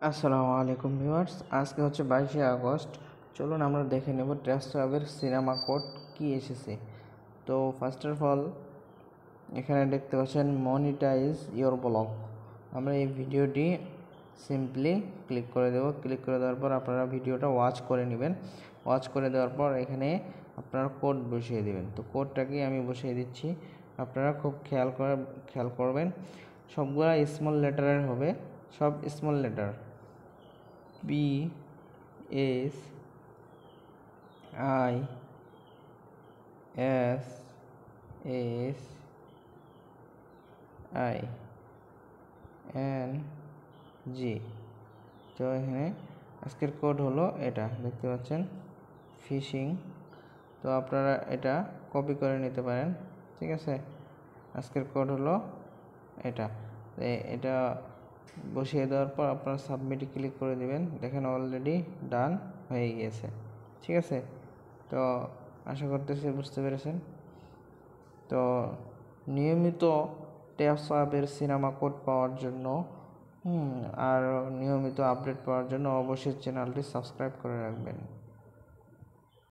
আসসালামু আলাইকুম ভিউয়ার্স, আজকে হচ্ছে 22শে আগস্ট। চলুন আমরা দেখে নেব ট্যাবসঅ্যাপের সিনেমা কোড কি এসেছে। তো ফার্স্ট অফ অল এখানে দেখতে পাচ্ছেন মনিটাইজ ইওর ব্লগ। আমরা এই ভিডিওটি সিম্পলি ক্লিক করে দেব। ক্লিক করে দেওয়ার পর আপনারা ভিডিওটা ওয়াচ করে নেবেন। ওয়াচ করে দেওয়ার পর এখানে আপনারা কোড বসিয়ে দেবেন। তো কোডটাকে আমি বসিয়ে দিচ্ছি। আপনারা খুব খেয়াল করবেন, সবগুলা স্মল লেটারের হবে, সব স্মল লেটার। PSISSING। তো এখানে আজকের কোড হলো এটা, দেখতে পাচ্ছেন ফিশিং। তো আপনারা এটা কপি করে নিতে পারেন, ঠিক আছে। আজকের কোড হলো এটা। এটা বসিয়ে দেওয়ার পর আপনারা সাবমিটে ক্লিক করে দিবেন। দেখেন অলরেডি ডান হয়ে গিয়েছে, ঠিক আছে। তো আশা করতেছি বুঝতে পেরেছেন। তো নিয়মিত ট্যাবসঅ্যাপের সিনেমা কোড পাওয়ার জন্য আর নিয়মিত আপডেট পাওয়ার জন্য অবশ্যই চ্যানেলটি সাবস্ক্রাইব করে রাখবেন।